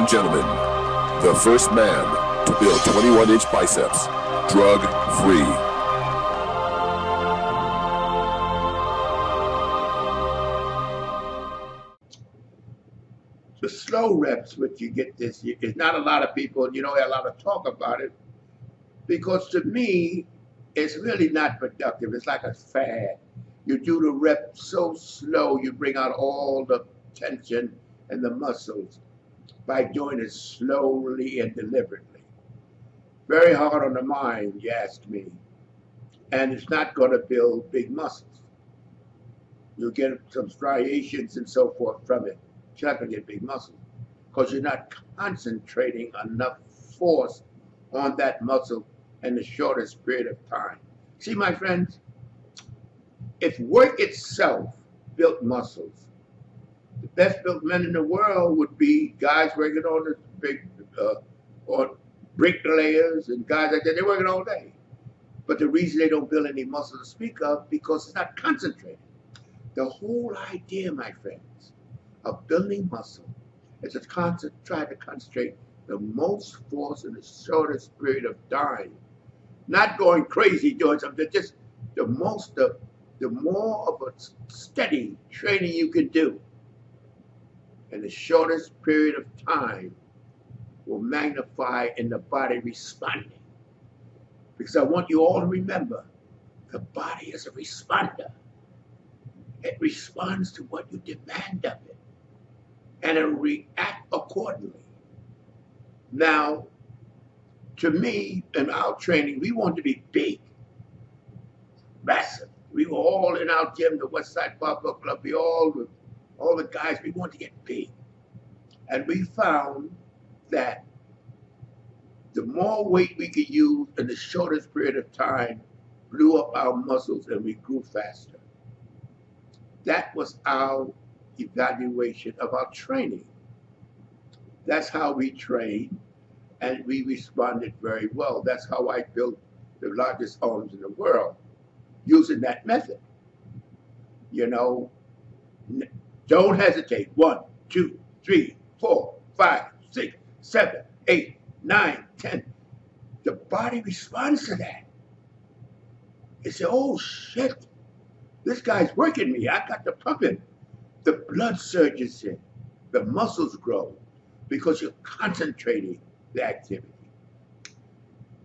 and gentlemen, the first man to build 21-inch biceps, drug-free. The slow reps, which you get this, it's not a lot of people, and you don't have a lot of talk about it, because to me, it's really not productive. It's like a fad. You do the rep so slow, you bring out all the tension and the muscles by doing it slowly and deliberately. Very hard on the mind, you ask me. And it's not going to build big muscles. You'll get some striations and so forth from it. You're not going to get big muscles because you're not concentrating enough force on that muscle in the shortest period of time. See, my friends, if work itself built muscles, the best built men in the world would be guys working on the big, on bricklayers and guys like that. They're working all day. But the reason they don't build any muscle to speak of, because it's not concentrated. The whole idea, my friends, of building muscle is to try to concentrate the most force in the shortest period of time. Not going crazy doing something, just the more of a steady training you can do in the shortest period of time will magnify in the body responding. Because I want you all to remember, the body is a responder. It responds to what you demand of it, and it'll react accordingly. Now, to me, in our training, we want to be big, massive. We were all in our gym, the West Side Barbell Club. We all the guys, we want to get big. And we found that the more weight we could use in the shortest period of time blew up our muscles and we grew faster. That was our evaluation of our training. That's how we trained, and we responded very well. That's how I built the largest arms in the world, using that method. You know, don't hesitate. 1, 2, 3, 4, 5, 6, 7, 8, 9, 10. The body responds to that. It says, oh shit, this guy's working me. I got to pump him. The blood surges in, the muscles grow because you're concentrating the activity.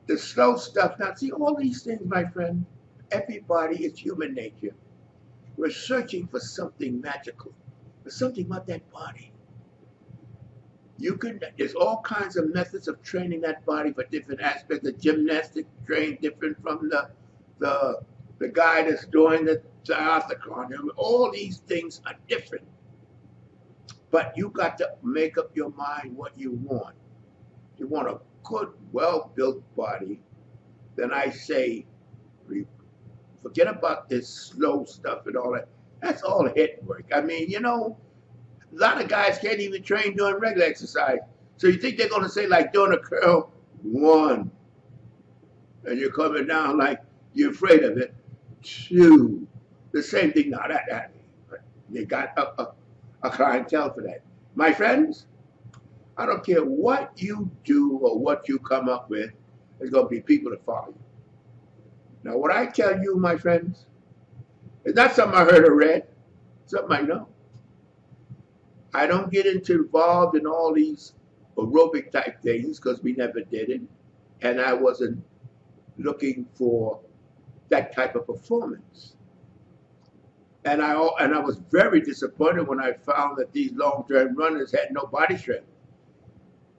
The slow stuff, now see all these things, my friend, everybody, it's human nature. We're searching for something magical, for something about that body. There's all kinds of methods of training that body for different aspects. The gymnastic train different from the guy that's doing the triathlon. All these things are different. But you got to make up your mind what you want. You want a good, well-built body, then I say, forget about this slow stuff and all that. That's all hit work. I mean, you know, a lot of guys can't even train doing regular exercise. So you think they're going to say, like doing a curl, 1, and you're coming down like you're afraid of it, 2. The same thing. Now they got a clientele for that. My friends, I don't care what you do or what you come up with, there's going to be people that follow you. Now, what I tell you, my friends, is not something I heard or read, something I know. I don't get involved in all these aerobic type things because we never did it, and I wasn't looking for that type of performance. And I was very disappointed when I found that these long-term runners had no body strength,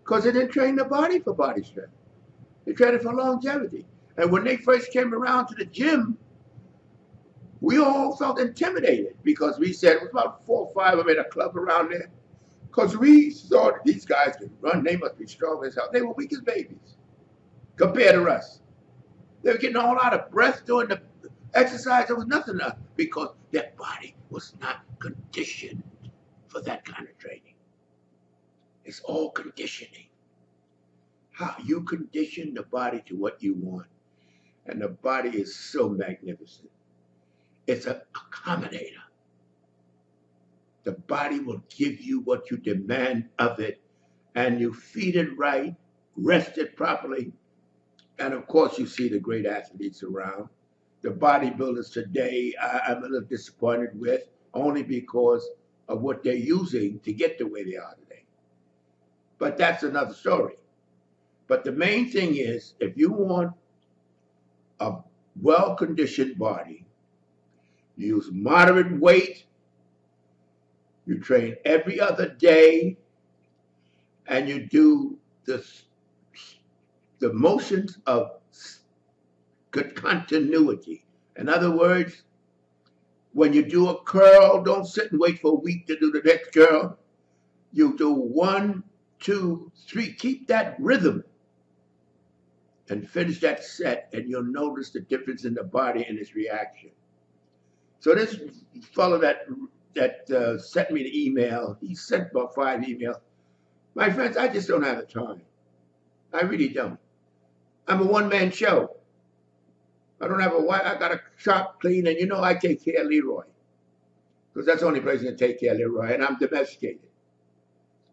because they didn't train the body for body strength. They trained it for longevity. And when they first came around to the gym, we all felt intimidated because we said, it was about 4 or 5 of them in a club around there, because we thought these guys can run, they must be strong as hell. They were weak as babies compared to us. They were getting all out of breath doing the exercise. There was nothing else because their body was not conditioned for that kind of training. It's all conditioning. How you condition the body to what you want. And the body is so magnificent. It's an accommodator. The body will give you what you demand of it, and you feed it right, rest it properly, and of course you see the great athletes around. The bodybuilders today, I'm a little disappointed with, only because of what they're using to get the way they are today. But that's another story. But the main thing is, if you want a well-conditioned body, you use moderate weight, you train every other day, and you do the motions of good continuity. In other words, when you do a curl, don't sit and wait for a week to do the next curl. You do 1, 2, 3. Keep that rhythm and finish that set, and you'll notice the difference in the body and its reaction. So this fellow that sent me the email, he sent about 5 emails. My friends, I just don't have the time. I really don't. I'm a one-man show. I don't have a wife. I got a shop clean, and you know I take care of Leroy, because that's the only place that take care of Leroy, and I'm domesticated.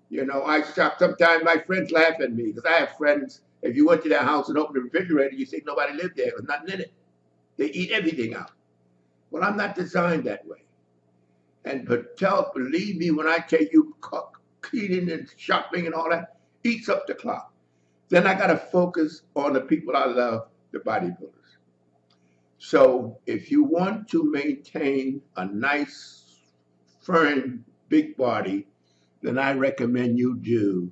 You know, I shop. Sometimes my friends laugh at me, because I have friends, if you went to their house and opened the refrigerator, you think nobody lived there. There's nothing in it. They eat everything out. Well, I'm not designed that way. And believe me, when I tell you cleaning and shopping and all that, eats up the clock. Then I got to focus on the people I love, the bodybuilders. So if you want to maintain a nice, firm, big body, then I recommend you do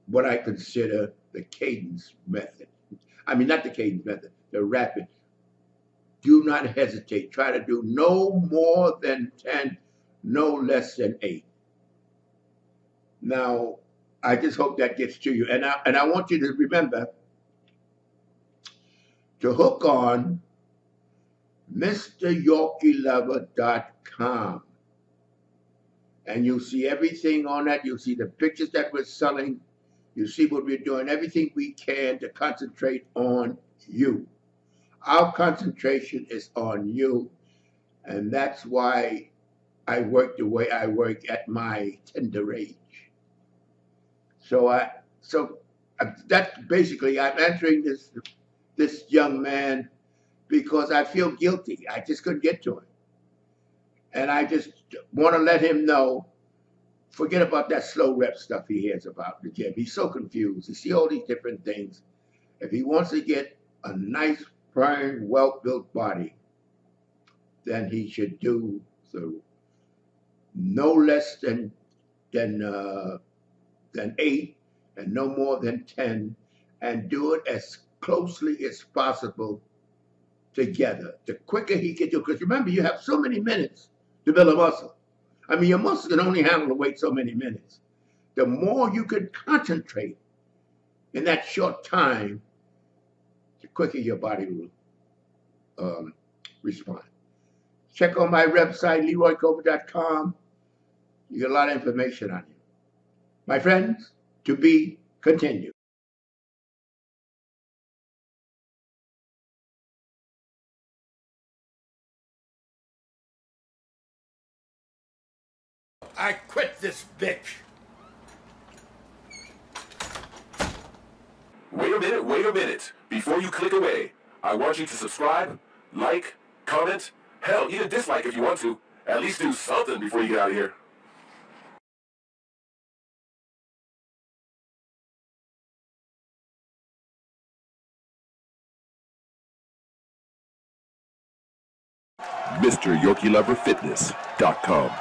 what I consider the cadence method. I mean, not the cadence method, the rapid. Do not hesitate. Try to do no more than 10, no less than 8. Now, I just hope that gets to you. And I want you to remember to hook on MrYorkieLover.com. And you'll see everything on that. You'll see the pictures that we're selling. You see what we're doing, everything we can to concentrate on you. Our concentration is on you, and that's why I work the way I work at my tender age. So that's basically, I'm answering this young man because I feel guilty. I just couldn't get to him. And I just want to let him know, forget about that slow rep stuff he hears about the gym. He's so confused. You see all these different things. If he wants to get a nice, firm, well-built body, then he should do no less than 8 and no more than 10, and do it as closely as possible together. The quicker he can do, because remember, you have so many minutes to build a muscle. I mean, your muscle can only handle the weight so many minutes. The more you can concentrate in that short time, the quicker your body will respond. Check on my website, LeroyColbert.com. You get a lot of information on you. My friends, to be continued. I quit this bitch. Wait a minute. Before you click away, I want you to subscribe, like, comment, hell, even dislike if you want to. At least do something before you get out of here. MrYorkieLoverFitness.com